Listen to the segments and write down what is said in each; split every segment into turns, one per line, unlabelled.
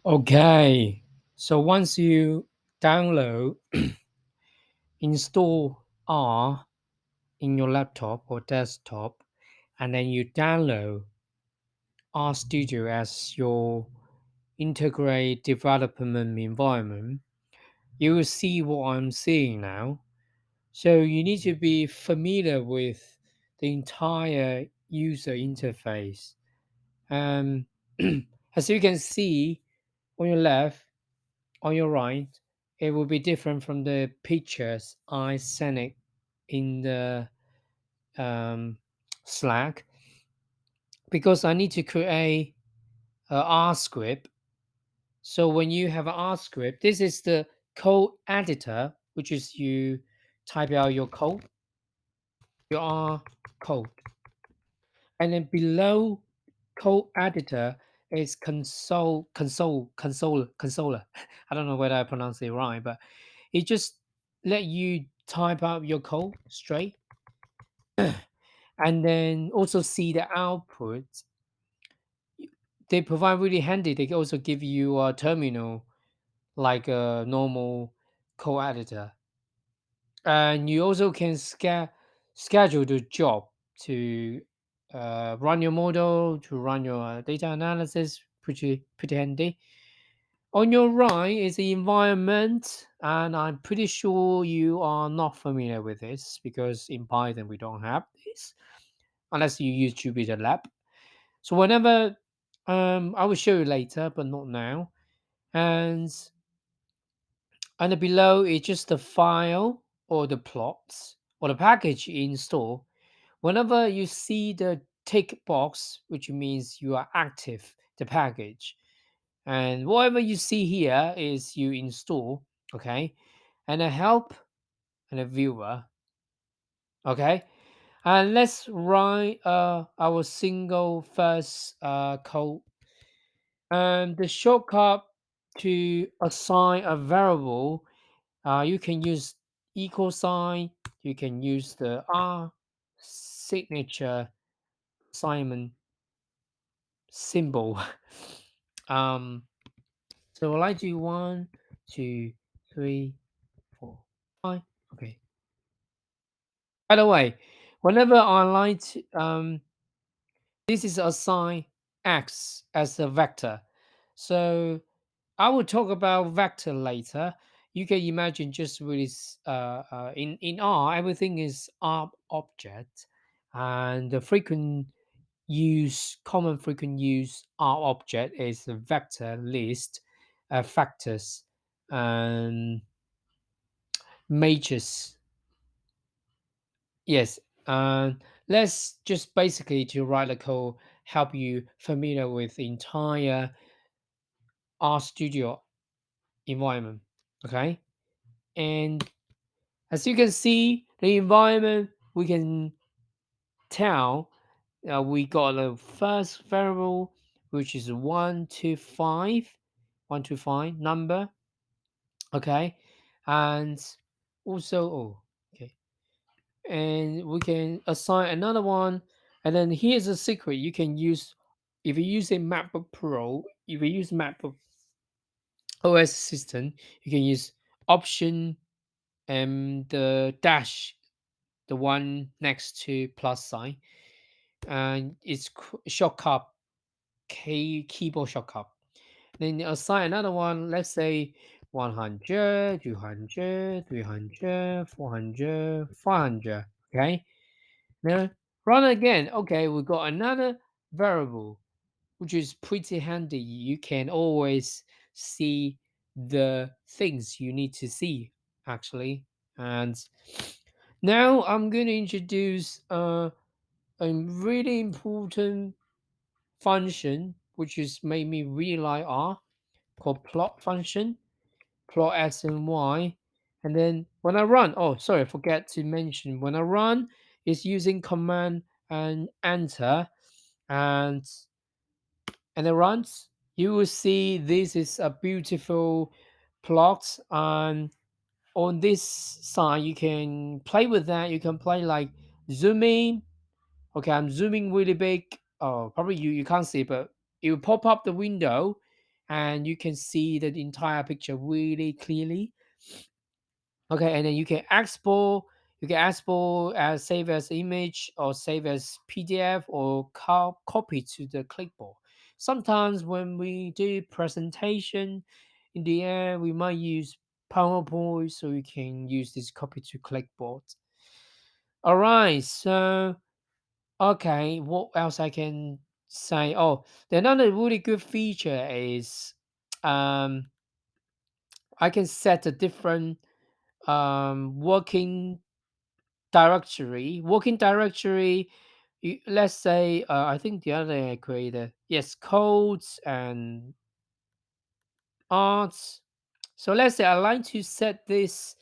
Okay, so once you download, install R in your laptop or desktop, and then you download RStudio as your integrate development environment, you will see what I'm seeing now. So you need to be familiar with the entire user interface. Um, as you can see on your left, on your right, it will be different from the pictures I sent it in the um, Slack because I need to create a R script. So when you have an R script, this is the code editor, which is you type out your code, your R code, and then below code editor is consoler. I don't know whether I pronounce it right, but it just let you type out your code straight and then also see the output. They provide really handy. They also give you a terminal like a normal code editor, and you also can schedule the job to run your model, to run your data analysis. Pretty handy. On your right is the environment, and I'm pretty sure you are not familiar with this because in Python we don't have this unless you use Jupyter Lab. So whenever I will show you later, but not now. And and below is just the file or the plots or the package install. Whenever you see the tick box, which means you are active the package, and whatever you see here is you install, okay, and a help and a viewer, okay, and let's write our single first code, and the shortcut to assign a variable, you can use equal sign, you can use the R signature assignment symbol. um so will I do one, two, three, four, five? Okay. By the way, whenever I like to, this is assign x as a vector. So I will talk about vector later. You can imagine just really in R, everything is R object, and the common frequent use R object is the vector list, factors, and matrix. Yes, and let's just basically to write the code help you familiar with the entire RStudio environment. Okay, and as you can see, the environment we can tell we got a first variable which is 125, 125 number. Okay, and also okay, and we can assign another one, and then here's a secret you can use if you use a MacBook Pro. If you use MacBook OS system, you can use option and the dash, the one next to plus sign, and it's shortcut keyboard shortcut. Then assign another one, let's say 100, 200, 300, 400, 500. Okay, now run again. Okay, we got another variable which is pretty handy. You can always see the things you need to see actually. And now I'm going to introduce a really important function which is made me really like R, called plot function, plot x and y. And then when I run, oh sorry, I forget to mention, when I run, it's using command and enter, and it runs. You will see this is a beautiful plot, and on this side you can play with that. You can play like zooming. Okay, I'm zooming really big. Oh, probably you can't see, but it will pop up the window, and you can see the entire picture really clearly. Okay, and then you can export. You can export as save as image or save as PDF or copy to the clipboard. Sometimes when we do presentation in the end, we might use PowerPoint, so you can use this copy to clipboard. All right, so okay, what else I can say? Oh, the another really good feature is um I can set a different working directory. Working directory, let's say I think the other day I created, yes, codes and arts. So let's say I like to set this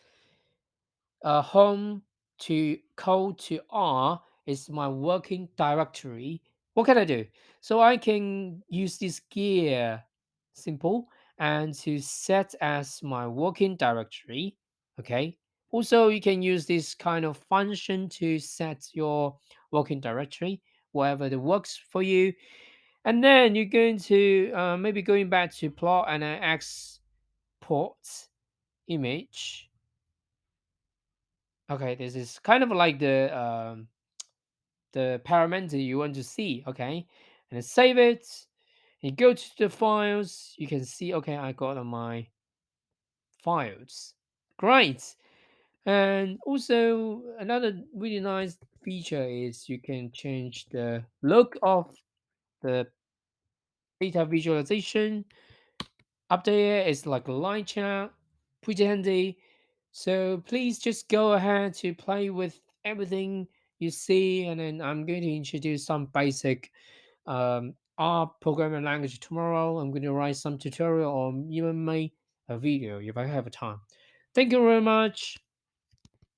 home to code to R is my working directory. What can I do? So I can use this gear simple and to set as my working directory. Okay. Also, you can use this kind of function to set your working directory, whatever that works for you. And then you're going to maybe going back to plot and export image. Okay, this is kind of like the parameter you want to see. Okay, and then save it. You go to the files. You can see. Okay, I got on my files. Great. And also another really nice feature is you can change the look of the data visualization. Up there is like a line chart, pretty handy. So please just go ahead to play with everything you see, and then I'm going to introduce some basic R programming language tomorrow. I'm going to write some tutorial or even make a video if I have time. Thank you very much.